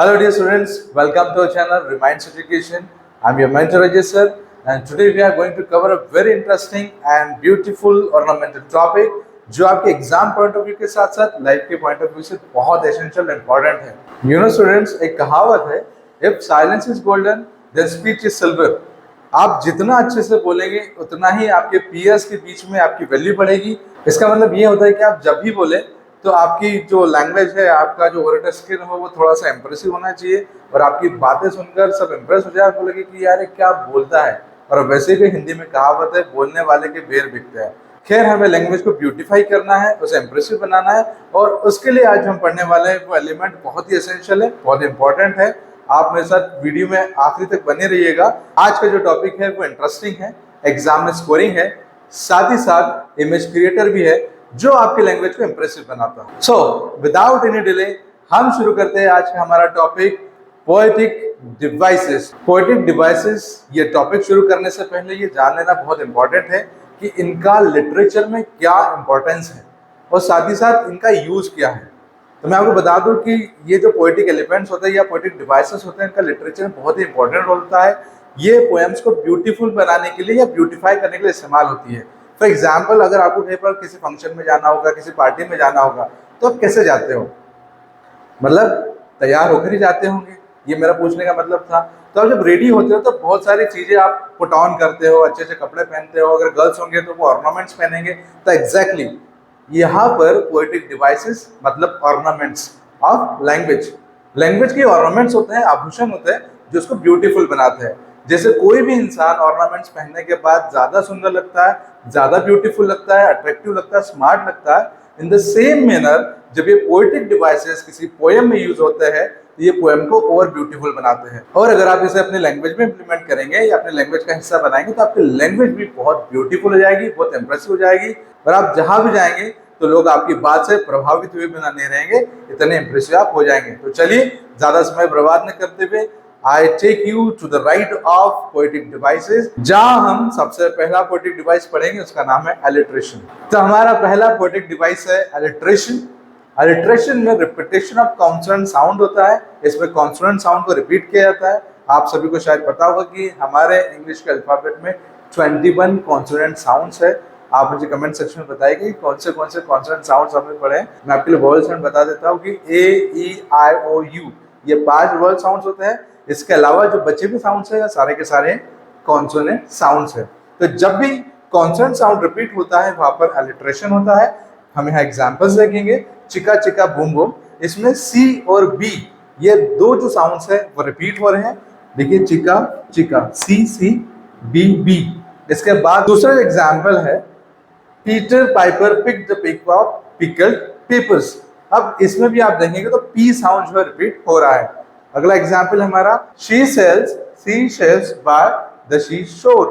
Hello dear students, welcome to our channel Reminds Education. I am your mentor Ajay sir, and today we are going to cover a very interesting and beautiful ornamental topic जो आपके exam point of view के साथ साथ life के point of view से बहुत essential important है। You know students, एक कहावत है, if silence is golden, then speech is silver. आप जितना अच्छे से बोलेंगे उतना ही आपके पीयर्स के बीच में आपकी वैल्यू बढ़ेगी। इसका मतलब ये होता है कि आप जब भी बोले तो आपकी जो लैंग्वेज है, आपका जो ओरेटर स्किल है वो थोड़ा सा इम्प्रेसिव होना चाहिए और आपकी बातें सुनकर सब इम्प्रेस हो जाए, बोलेंगे कि यार क्या बोलता है। और वैसे भी हिंदी में कहावत है, बोलने वाले के बेर बिकते हैं। खैर, हमें लैंग्वेज को ब्यूटीफाई करना है, उसे इम्प्रेसिव बनाना है और उसके लिए आज हम पढ़ने वाले हैं वो एलिमेंट बहुत ही एसेंशियल है, बहुत इंपॉर्टेंट है। आप मेरे साथ वीडियो में आखिरी तक बने रहिएगा। आज का जो टॉपिक है वो इंटरेस्टिंग है, एग्जाम में स्कोरिंग है, साथ ही साथ इमेज क्रिएटर भी है जो आपकी लैंग्वेज को इंप्रेसिव बनाता है। सो विदाउट एनी डिले हम शुरू करते हैं आज का हमारा topic poetic devices. Poetic devices ये टॉपिक शुरू करने से पहले ये जान लेना बहुत इंपॉर्टेंट है कि इनका लिटरेचर में क्या इंपॉर्टेंस है और साथ ही साथ इनका यूज क्या है। तो मैं आपको बता दूं कि ये जो पोएटिक एलिमेंट्स होते हैं या पोएटिक डिवाइसेस होते हैं, इनका लिटरेचर में बहुत ही इंपॉर्टेंट रोल होता है। ये पोएम्स को ब्यूटीफुल बनाने के लिए या ब्यूटीफाई करने के लिए इस्तेमाल होती है। फॉर एग्जाम्पल, अगर आपको कहीं पर किसी फंक्शन में जाना होगा, किसी पार्टी में जाना होगा, तो आप कैसे जाते हो? मतलब तैयार होकर ही जाते होंगे, ये मेरा पूछने का मतलब था। तो आप जब रेडी होते हो तो बहुत सारी चीजें आप पुट ऑन करते हो, अच्छे से कपड़े पहनते हो। अगर गर्ल्स होंगे तो वो ऑर्नामेंट्स पहनेंगे। तो एग्जैक्टली यहाँ पर पोएटिक डिवाइसेस मतलब ऑर्नामेंट्स ऑफ लैंग्वेज। लैंग्वेज के ऑर्नामेंट्स होते हैं, आभूषण होते हैं जो उसको ब्यूटीफुल बनाते हैं। जैसे कोई भी इंसान ऑर्नामेंट्स पहनने के बाद ज्यादा सुंदर लगता है, ज्यादा ब्यूटीफुल लगता है, अट्रैक्टिव लगता है, स्मार्ट लगता है। इन द सेम मैनर जब ये पोएटिक डिवाइसेस किसी पोएम में यूज होते हैं तो ये पोएम को और ब्यूटीफुल बनाते हैं। और अगर आप इसे अपने लैंग्वेज में इंप्लीमेंट करेंगे या अपने लैंग्वेज का हिस्सा बनाएंगे तो आपकी लैंग्वेज भी बहुत ब्यूटीफुल हो जाएगी, बहुत इंप्रेसिव हो जाएगी और आप जहां भी जाएंगे तो लोग आपकी बात से प्रभावित हुए बिना नहीं रहेंगे, इतने इंप्रेसिव आप हो जाएंगे। तो चलिए ज्यादा समय बर्बाद न करते हुए I take you to the right of poetic devices, जहां हम सबसे पहला पोएटिक डिवाइस पढ़ेंगे, उसका नाम है alliteration। तो हमारा पहला पोएटिक डिवाइस है alliteration। alliteration में रिपीटेशन ऑफ कॉन्सोनेंट साउंड होता है। इसमें कॉन्सोनेंट साउंड को रिपीट किया जाता है। आप सभी को शायद पता होगा कि हमारे इंग्लिश के अल्फाबेट में 21 कॉन्सोनेंट साउंड्स है। आप मुझे कमेंट सेक्शन में बताइए कि कौन से कॉन्सोनेंट साउंड्स हमने पढ़े हैं। मैं आपके लिए वॉवल साउंड बता देता हूँ कि A, E, I, O, U ये 5 वॉवल साउंड्स होते हैं। इसके अलावा जो बचे भी साउंड्स है सारे के सारे कॉन्सोनेंट साउंड्स है। तो जब भी कॉन्सोनेंट साउंड रिपीट होता है वहां पर अलिट्रेशन होता है। हम यहाँ एग्जांपल्स देखेंगे। चिका चिका बूम बूम, इसमें सी और बी ये दो जो साउंड्स है वो रिपीट हो रहे हैं। देखिए चिका चिका, सी सी, बी बी। इसके बाद दूसरा एग्जाम्पल है Peter Piper pick the pick of pickled peppers. अब इसमें भी आप देखेंगे तो पी साउंड जो है रिपीट हो रहा है। अगला एग्जाम्पल हमारा she sales sea shells by the she शोर।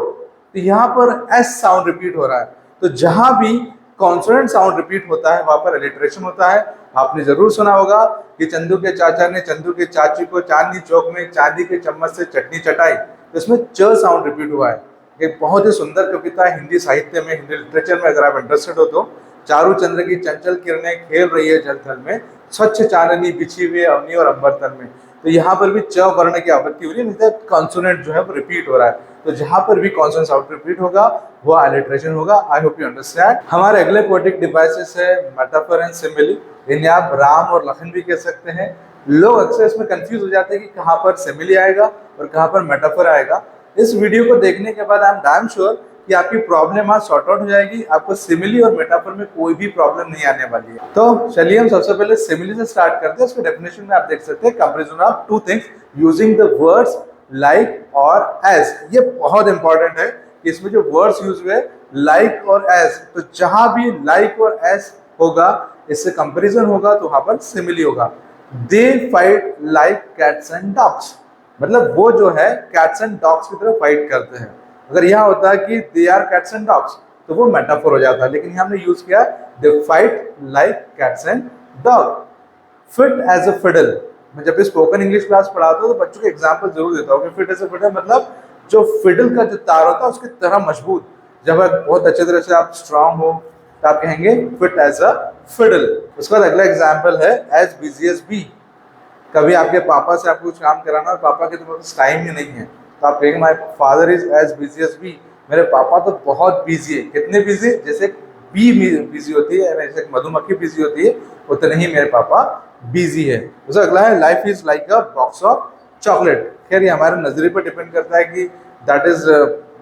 तो यहाँ पर एस साउंड रिपीट हो रहा है। तो जहां भी कॉन्सोनेंट साउंड रिपीट होता है वहां पर अलिट्रेशन होता है। आपने जरूर सुना होगा कि चंदू के चाचा ने चंदू के चाची को चांदनी चौक में चांदी के चम्मच से चटनी चटाई। तो इसमें च साउंड रिपीट हुआ है। एक बहुत ही सुंदर कविता है हिंदी साहित्य में, हिंदी लिटरेचर में। अगर आप इंटरेस्टेड हो तो चारू चंद्र की चंचल किरणें खेल रही है जल थल में, स्वच्छ चांदनी बिछी हुई अवनी और अंबर तल में। तो यहाँ पर भी च वर्ण की आवृत्ति हो रही है, कॉन्सोनेंट जो है वो रिपीट हो रहा है। तो जहां पर भी कॉन्सोनेंट साउंड रिपीट होगा वो अलिट्रेशन होगा। आई होप यू अंडरस्टैंड। हमारे अगले पोएटिक डिवाइसेस है मेटाफर एंड सिमिली। इन्हें आप राम और लखन भी कह सकते हैं। लोग अक्सर इसमें कंफ्यूज हो जाते हैं कि कहाँ पर सिमिली आएगा और कहाँ पर मेटाफर आएगा। इस वीडियो को देखने के बाद आई एम डैम श्योर कि आपकी प्रॉब्लम आज सॉर्ट आउट हो जाएगी। आपको सिमिली और मेटाफर में कोई भी प्रॉब्लम नहीं आने वाली है। तो चलिए हम सबसे पहले सिमिली से स्टार्ट करते हैं। उसके डेफिनेशन में आप देख सकते हैं comparison of two things using the words like और एज। ये बहुत इंपॉर्टेंट है कि इसमें जो वर्ड्स यूज हुए लाइक और एज, तो जहां भी लाइक और एज होगा इससे कंपैरिजन होगा तो वहां पर सिमिली होगा। दे fight like cats and dogs, मतलब वो जो है कैट्स एंड डॉग्स की तरह फाइट करते हैं। अगर यहाँ होता है कि they are cats and dogs तो वो मेटाफोर हो जाता है, लेकिन यहाँ हमने यूज किया they fight like cats and dog. Fit as a fiddle, मैं जब भी स्पोकन इंग्लिश क्लास पढ़ाता हूँ तो बच्चों को एग्जांपल जरूर देता हूँ कि फिट एज अ फिडल मतलब जो फिडल का जो तार होता है उसकी तरह मजबूत। जब बहुत अच्छे तरह से आप स्ट्रांग हो तो आप कहेंगे फिट एज अ फिडल। उसके बाद अगला एग्जाम्पल है एज बिजी एज बी। कभी आपके पापा से आपको कुछ काम कराना और पापा के तुम्हारे पास टाइम ही नहीं है, तो आप कहेंगे my father is as busy as me, मेरे पापा तो बहुत बिजी है। कितने बिजी? जैसे बी बिजी होती है, जैसे मधुमक्खी बिजी होती है, उतने ही मेरे पापा बिजी है। उसका अगला है life is like a box of chocolate. खैर ये हमारे नजरिए पर डिपेंड करता है कि that is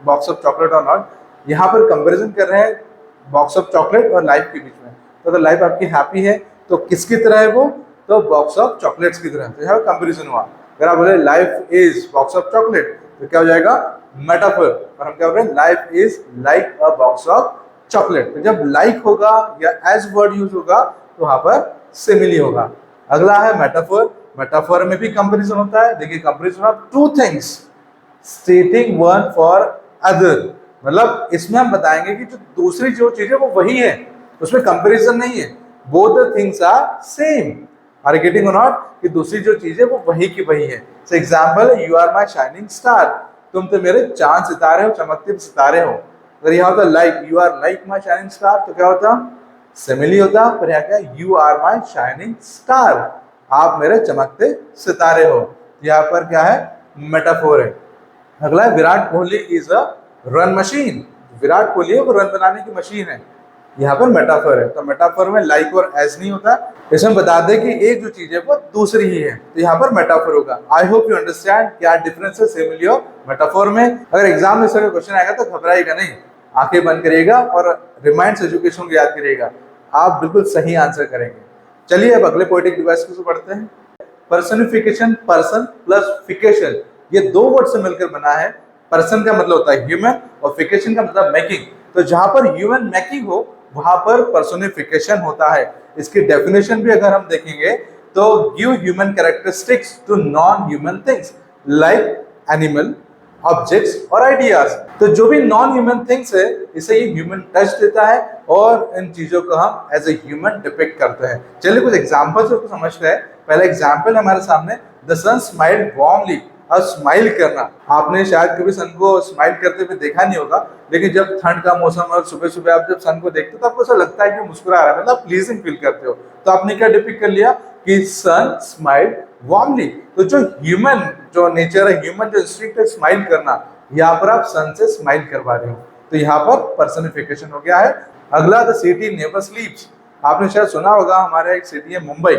box of chocolate और नॉट। यहाँ पर कंपेरिजन कर रहे हैं बॉक्स ऑफ चॉकलेट और लाइफ के बीच में। तो अगर लाइफ आपकी हैप्पी है तो किसकी तरह है वो? तो बॉक्स ऑफ चॉकलेट्स की तरह। तो यहाँ कंपेरिजन हुआ। अगर आप बोले life is box of chocolate तो क्या हो जाएगा? मेटाफर। और हम क्या बोल रहे हैं? Life is like a box of chocolate. तो जब लाइक होगा या एज वर्ड यूज होगा तो वहां पर सिमिली होगा। अगला है मेटाफर। मेटाफर में भी कंपेरिजन होता है। देखिए comparison of two things स्टेटिंग one for other. मतलब इसमें हम बताएंगे कि जो दूसरी जो चीज है वो वही है, उसमें कंपैरिजन नहीं है। Both the things are same. Are you getting or not? कि दूसरी जो चीज है वो वही की वही है। So example, you are my shining star. तुम तो मेरे चांद सितारे हो, चमकते सितारे हो। अगर यहाँ होता like, you are like my shining star, तो क्या होता? सिमिली होता। पर यहाँ क्या? You are my shining star, आप मेरे चमकते सितारे हो। यहाँ पर क्या है? मेटाफोर है। अगला है Virat Kohli is a run machine. Virat Kohli है वो रन बनाने की मशीन है। यहाँ पर मेटाफर है। तो मेटाफर में लाइक और एज नहीं होता। इसमें बता दें कि एक जो चीज है वो दूसरी ही है, तो यहाँ पर मेटाफर होगा। आई होप यू अंडरस्टैंड क्या डिफरेंस है सिमिली और मेटाफर में। अगर एग्जाम में इस तरह क्वेश्चन आएगा तो घबराएगा नहीं, आंखें बंद करिएगा और रिमाइंड्स एजुकेशन को याद करिएगा, आप बिल्कुल सही आंसर करेंगे। चलिए अब अगले पोएटिक डिवाइस को पढ़ते हैं। पर्सनिफिकेशन, पर्सन प्लस फिकेशन, ये दो वर्ड से मिलकर बना है। पर्सन का मतलब होता है ह्यूमन और फिकेशन का मतलब मेकिंग। तो जहां पर ह्यूमन मेकिंग हो वहां पर पर्सोनिफिकेशन होता है। इसकी डेफिनेशन भी अगर हम देखेंगे तो give human characteristics to non human things like animal, objects और आइडियाज। तो जो भी नॉन ह्यूमन थिंग्स है इसे ये ह्यूमन टच देता है और इन चीजों को हम एज ए ह्यूमन डिपिक्ट करते हैं। चलिए कुछ एग्जांपल्स को समझते हैं। पहला एग्जांपल हमारे सामने, द सन स्माइल्ड वार्मली। अब स्माइल करना, आपने शायद कभी सन को स्माइल करते हुए देखा नहीं होगा, लेकिन जब ठंड का मौसम और सुबह सुबह आप जब सन को देखते हो तो आपको ऐसा लगता है कि मुस्कुरा रहा है, मतलब प्लीजिंग फील करते हो। तो आपने क्या डिपिक्ट कर लिया कि सन स्माइल्ड वार्मली। तो जो ह्यूमन जो नेचर है, ह्यूमन जो इंस्टिंक्ट है स्माइल करना, यहाँ पर आप सन से स्माइल करवा रहे हो, तो यहाँ पर पर्सनिफिकेशन हो गया है। अगला, द सिटी नेवर स्लीप्स। आपने शायद सुना होगा, हमारा एक सिटी है मुंबई,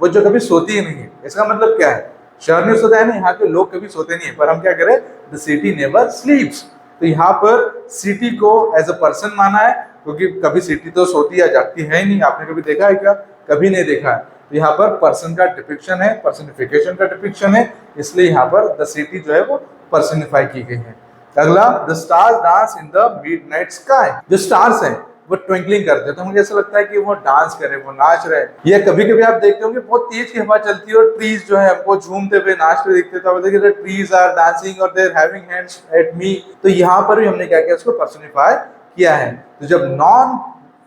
वो जो कभी सोती ही नहीं है। इसका मतलब क्या है? शहर नहीं सोता है ना, यहाँ के लोग कभी सोते नहीं है, पर हम क्या करें? The city never स्लीप्स। तो यहाँ पर सिटी को एज अ पर्सन माना है, क्योंकि कभी सिटी तो सोती या जागती है ही नहीं। आपने कभी देखा है क्या? कभी नहीं देखा है। तो यहाँ पर पर्सन का डिपिक्शन है, पर्सनिफिकेशन का डिपिक्शन है, इसलिए यहाँ पर द सिटी जो है वो पर्सनिफाई की गई है। अगला, the stars dance in the midnight sky. जो स्टार्स हैं वो ट्विंकलिंग करते हैं, तो मुझे ऐसा लगता है कि वो डांस कर रहे, वो नाच रहे हैं। या कभी कभी आप देखते होंगे बहुत तेज की हवा चलती है और ट्रीज जो है हमको झूमते हुए नाचते दिखते, तो आप देखिए ट्रीज आर डांसिंग और they are having hands at me. तो यहाँ पर भी हमने क्या किया? उसको पर्सनिफाई किया है। तो जब नॉन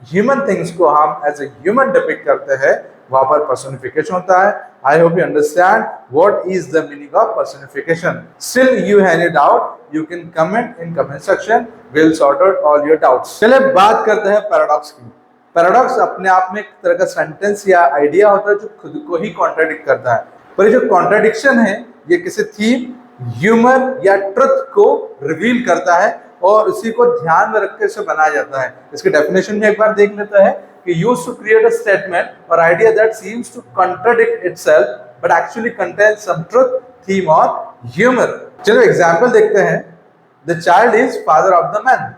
ह्यूमन थिंग्स को हम एज ए ह्यूमन डिपिक्ट करते हैं वहां पर पर्सनिफिकेशन होता है। आई hope you understand what is the meaning of personification. Still you have any doubt, you can comment in comment section, will sort out all your doubts. चलिए बात करते हैं पैराडॉक्स की। पैराडॉक्स अपने आप में एक तरह का सेंटेंस या आइडिया होता है जो खुद को ही कॉन्ट्राडिक्ट करता है। पर ये जो कॉन्ट्राडिक्शन है ये किसी थीम, ह्यूमर या ट्रुथ को रिवील करता है और उसी को ध्यान में रखकर इसे बनाया जाता है। इसकी डेफिनेशन में एक बार देख लेते हैं कि used to create a statement और idea that seems to contradict itself but actually contains some truth, theme और ह्यूमर। चलो एग्जांपल देखते हैं। The child is father of the man.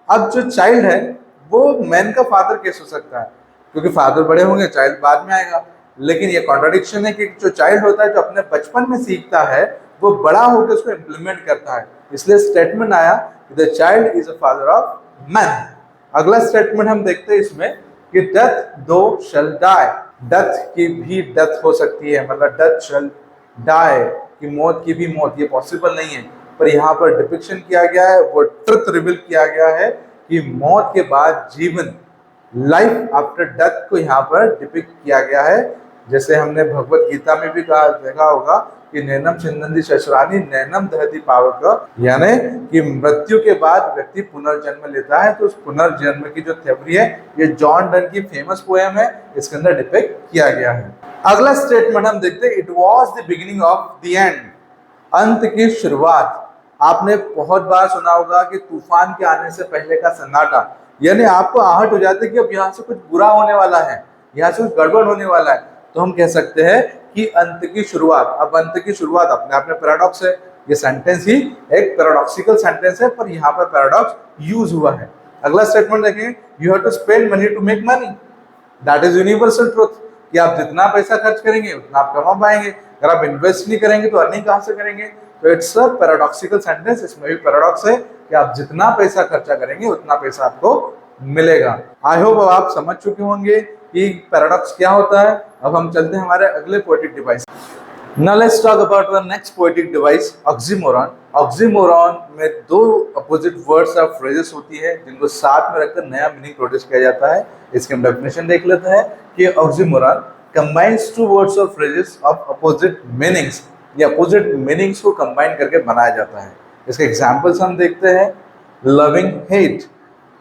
अब जो चाइल्ड है वो मैन का फादर कैसे हो सकता है? क्योंकि फादर बड़े होंगे, चाइल्ड बाद में आएगा। लेकिन ये कॉन्ट्राडिक्शन है कि जो चाइल्ड होता है जो अपने बचपन में सीखता है वो बड़ा होकर उसको इम्प्लीमेंट करता है। इसलिए स्टेटमेंट आया the child is a father of man. अगला स्टेटमेंट हम देखते हैं इसमें कि डेथ दो शैल डाई। डेथ की भी डेथ हो सकती है, मतलब डेथ शैल डाई कि मौत की भी मौत, ये पॉसिबल नहीं है। पर यहाँ पर डिपिक्शन किया गया है, वो ट्रुथ रिवील किया गया है कि मौत के बाद जीवन, लाइफ आफ्टर डेथ को यहाँ पर डिपिक्ट किया गया है। जैसे हमने भगवत गीता में भी कहा देखा होगा कि नैनम छिन्दन्ति शस्त्राणि नैनम दहति पावक, यानी कि मृत्यु के बाद व्यक्ति पुनर्जन्म लेता है। तो उस पुनर्जन्म की जो थ्योरी है ये जॉन डन की फेमस पोएम है, इसके अंदर डिपिक्ट किया गया है। अगला स्टेटमेंट हम देखते हैं, it was the beginning of the end, अंत की शुरुआत। आपने बहुत बार सुना होगा कि तूफान के आने से पहले का सन्नाटा, यानी आपको आहट हो जाती है कि अब यहाँ से कुछ बुरा होने वाला है, यहाँ से कुछ गड़बड़ होने वाला है, तो हम कह सकते हैं कि अंत की शुरुआत। अब अंत की शुरुआत अपने आप में पैराडॉक्स है, ये सेंटेंस ही एक पैराडॉक्सिकल सेंटेंस है, पर यहाँ पर पैराडॉक्स यूज हुआ है। अगला स्टेटमेंट देखें, you have to spend money to make money, that is universal truth, कि आप जितना पैसा खर्च करेंगे उतना आप कमा पाएंगे, अगर आप इन्वेस्ट नहीं करेंगे तो अर्निंग कहां से करेंगे। तो इट्स अ पैराडॉक्सिकल सेंटेंस, इसमें भी पैराडॉक्स है कि आप जितना पैसा खर्चा करेंगे उतना पैसा आपको मिलेगा। आई होप अब आप समझ चुके होंगे कि पैराडॉक्स क्या होता है। अब हम चलते हैं हमारे अगले poetic device. Now let's talk about the next poetic device, oxymoron. Oxymoron में दो अपोजिट वर्ड्स और फ्रेजेस होती है जिनको साथ में रखकर नया मीनिंग प्रोड्यूस किया जाता है। इसकी हम डेफिनेशन देख लेते हैं कि oxymoron combines two words or phrases of opposite meanings, या अपोजिट मीनिंग्स को कंबाइन करके बनाया जाता है। इसके एग्जांपल्स हम देखते हैं, लविंग हेट।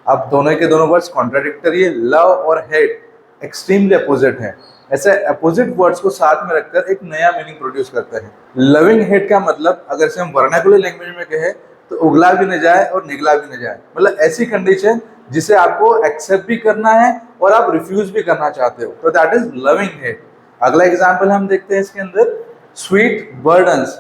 अब दोनों के दोनों वर्ड्स कॉन्ट्राडिक्टरी है, लव और हेट एक्सट्रीमली अपोजिट है। ऐसे अपोजिट वर्ड्स को साथ में रखकर एक नया मीनिंग प्रोड्यूस करते हैं। लविंग हेट का मतलब अगर से हम वर्नाकुलर लैंग्वेज में कहे तो उगला भी न जाए और निगला भी न जाए, मतलब ऐसी कंडीशन जिसे आपको एक्सेप्ट भी करना है और आप रिफ्यूज भी करना चाहते हो, तो दैट इज लविंग हेट। अगला एग्जाम्पल हम देखते हैं इसके अंदर, स्वीट बर्डन्स।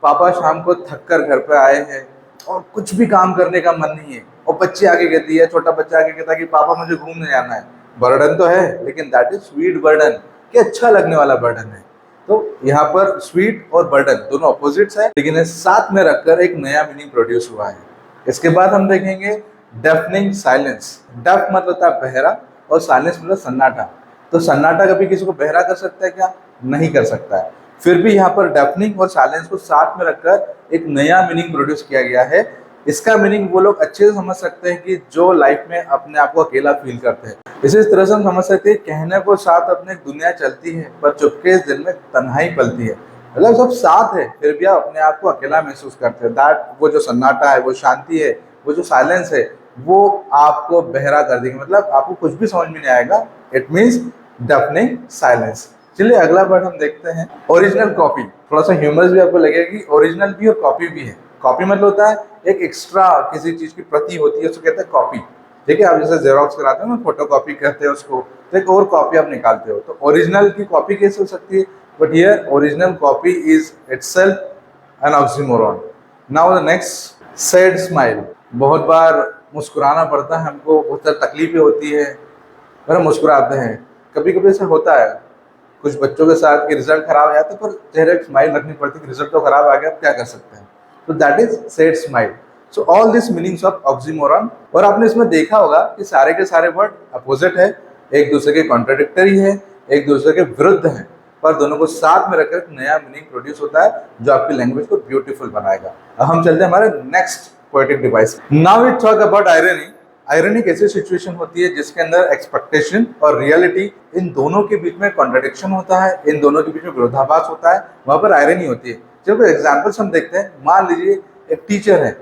पापा शाम को थक कर घर पे आए हैं और कुछ भी काम करने का मन नहीं है, और बच्चे आगे कहती है, छोटा बच्चा आगे कहता है कि पापा मुझे घूमने जाना है। बर्डन तो है लेकिन दैट इज स्वीट बर्डन, कि अच्छा लगने वाला बर्डन है। तो यहाँ पर स्वीट और बर्डन दोनों अपोजिट्स है, लेकिन साथ में रखकर एक नया मीनिंग प्रोड्यूस हुआ है। इसके बाद हम देखेंगे डेफनिंग साइलेंस। डेफ मतलब होता है बहरा और साइलेंस मतलब सन्नाटा। तो सन्नाटा कभी किसी को बहरा कर सकता है क्या? नहीं कर सकता है। फिर भी यहाँ पर डेफनिंग और साइलेंस को साथ में रखकर एक नया मीनिंग प्रोड्यूस किया गया है। इसका मीनिंग वो लोग अच्छे से समझ सकते हैं कि जो लाइफ में अपने आप को अकेला फील करते हैं। इसी तरह से हम समझ सकते हैं, कहने को साथ अपने दुनिया चलती है पर चुपके इस दिल में तन्हाई पलती है। मतलब सब साथ है फिर भी आप अपने आप को अकेला महसूस करते हैं। दैट वो जो सन्नाटा है, वो शांति है, वो जो साइलेंस है, वो आपको बहरा कर देगी, मतलब आपको कुछ भी समझ में नहीं आएगा। It means deafening silence. चलिए अगला वर्ड हम देखते हैं, ओरिजिनल कॉपी। थोड़ा सा ह्यूमरस भी आपको लगेगा कि ओरिजिनल भी और कॉपी भी है। कॉपी मतलब होता है एक एक्स्ट्रा किसी चीज की प्रति होती है, उसको कहते हैं कॉपी। ठीक है, आप जैसे जेरोक्स कराते हो ना, फोटो कॉपी कहते हैं उसको, तो एक और कॉपी आप निकालते हो। तो ओरिजिनल की कॉपी कैसे हो सकती है? But here original copy is itself an oxymoron. Now the next, sad smile. बहुत बार मुस्कुराना पड़ता है हमको, बहुत सारी तकलीफें होती है पर हम मुस्कुराते हैं। कभी कभी ऐसा होता है कुछ बच्चों के साथ कि रिजल्ट खराब आ जाता है पर चेहरे पर स्माइल रखनी पड़ती है, रिजल्ट तो खराब आ गया, अब क्या कर सकते हैं। तो that is sad smile. So all this meanings of oxymoron. और आपने इसमें देखा होगा कि सारे के सारे वर्ड अपोजिट है, एक दूसरे के कॉन्ट्राडिक्टरी है, एक दूसरे के विरुद्ध हैं, पर दोनों को साथ में रखकर एक नया मीनिंग प्रोड्यूस होता है जो आपकी लैंग्वेज को ब्यूटीफुल बनाएगा। अब हम चलते हैं हमारे next poetic device. Now we talk about irony. Irony एक ऐसी सिचुएशन होती है जिसके अंदर एक्सपेक्टेशन और रियलिटी, इन दोनों के बीच में कॉन्ट्राडिक्शन होता है, इन दोनों के बीच में विरोधाभास होता है, वहां पर आयरनी होती है। जब एग्जाम्पल्स हम देखते हैं, मान लीजिए एक टीचर है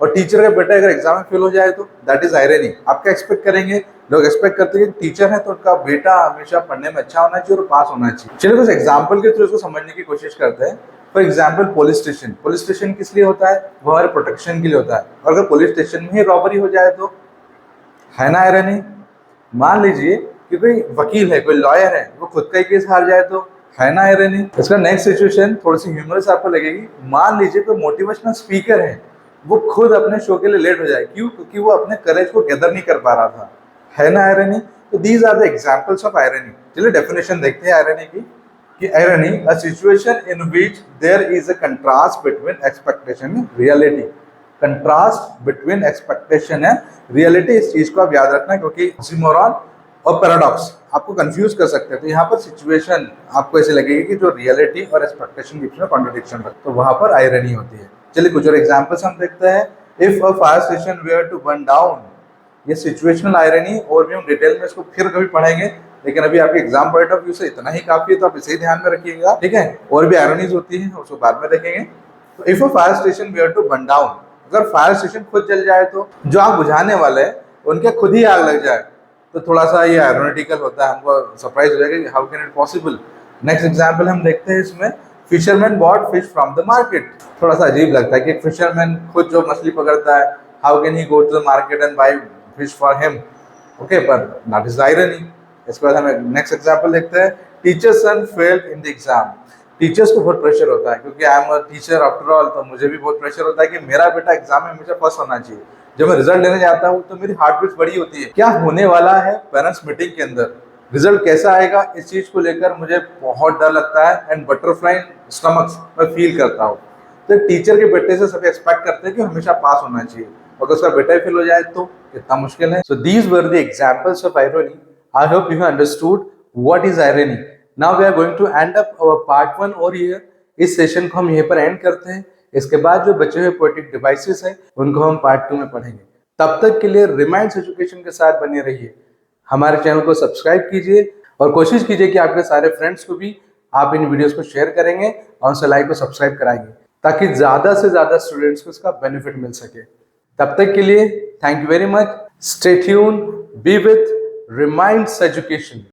और टीचर का बेटा अगर एग्जाम में फेल हो जाए तो दैट इज आयरनी। आप क्या एक्सपेक्ट करेंगे? लोग एक्सपेक्ट करते हैं कि टीचर है तो उनका बेटा हमेशा पढ़ने में अच्छा होना चाहिए और पास होना चाहिए। चलिए कुछ एग्जाम्पल के थ्रू इसको समझने की कोशिश करते हैं। For example police station. Police station किस लिए होता है? वो हमारे प्रोटेक्शन के लिए होता है। और अगर पुलिस स्टेशन में ही रॉबरी हो जाए तो है ना आयरनी। मान लीजिए कि कोई वकील है, कोई लॉयर है, वो खुद का ही केस हार जाए तो है ना आयरनी। इसका नेक्स्ट सिचुएशन थोड़ी सी ह्यूमरस आपको लगेगी। मान लीजिए कोई मोटिवेशनल स्पीकर है, वो खुद अपने शो के लिए लेट हो जाए, क्यों? क्योंकि वो अपने करेज को गैदर नहीं कर पा रहा था, है ना आयरनी। तो these are the examples of irony. चलिए डेफिनेशन देखते हैं आयरनी की, कि irony a situation in which there is a contrast between expectation and reality. Contrast between expectation and reality, इस चीज को आप याद रखना, क्योंकि ऑक्सीमोरॉन और पैराडॉक्स आपको कंफ्यूज कर सकते हैं। तो यहाँ पर सिचुएशन आपको ऐसे लगेगी कि जो रियलिटी और एक्सपेक्टेशन के बीच में कॉन्ट्रडिक्शन है, तो वहां पर आयरनी होती है। चलिए कुछ और एग्जांपल्स हम देखते हैं। If a fire station were to burn down, ये सिचुएशनल आयरनी, और भी हम डिटेल में इसको फिर कभी पढ़ेंगे, लेकिन अभी आपके एग्जाम पॉइंट ऑफ व्यू से इतना ही काफी है, तो आप इसे ही ध्यान में रखिएगा। ठीक है, और भी आयरनीज होती है, उसको बाद में देखेंगे। तो if a fire station were to burn down, अगर फायर स्टेशन खुद जल जाए तो जो आग बुझाने वाले हैं उनके खुद ही आग लग जाए, तो थोड़ा सा ये आयरोनिटिकल होता है, हमको सरप्राइज हो जाएगा कि how can it possible. Next example हम देखते हैं इसमें, fisherman bought fish from the market. थोड़ा सा अजीब लगता है कि एक फिशरमैन खुद जो मछली पकड़ता है, how can he go to the market and buy fish for him. Okay, पर दैट इज आयरनी। इसके बाद हम नेक्स्ट एग्जाम्पल देखते हैं, teacher's son failed in the exam. Teachers को बहुत प्रेशर होता है, क्योंकि I am a teacher after all, तो मुझे भी बहुत प्रेशर होता है कि मेरा बेटा एग्जाम में हमेशा फर्स्ट होना चाहिए। जब मैं रिजल्ट लेने जाता हूँ तो मेरी हार्ट बीट बड़ी होती है, क्या होने वाला है पेरेंट्स मीटिंग के अंदर, रिजल्ट कैसा आएगा, इस चीज को लेकर मुझे बहुत डर लगता है एंड बटरफ्लाई स्टमक मैं फील करता हूँ। तो एक टीचर के बेटे से सभी एक्सपेक्ट करते हैं कि हमेशा पास होना चाहिए, अगर उसका बेटा ही फेल हो जाए तो कितना मुश्किल है। So these were the examples of irony. I hope you have understood what is irony. Now we are going to end up our part 1 और हियर। इस सेशन को हम यहीं पर एंड करते हैं। इसके बाद जो बचे हुए पोएटिक डिवाइसेस हैं उनको हम पार्ट 2 में पढ़ेंगे। तब तक के लिए रिमाइंड्स एजुकेशन के साथ बने रहिए। हमारे चैनल को सब्सक्राइब कीजिए और कोशिश कीजिए कि आपके सारे फ्रेंड्स को भी आप इन वीडियोस को शेयर करेंगे और उनसे लाइक को सब्सक्राइब कराएंगे, ताकि ज्यादा से ज्यादा स्टूडेंट्स को इसका बेनिफिट मिल सके। तब तक के लिए thank you very much. Stay tune, B with reminds education.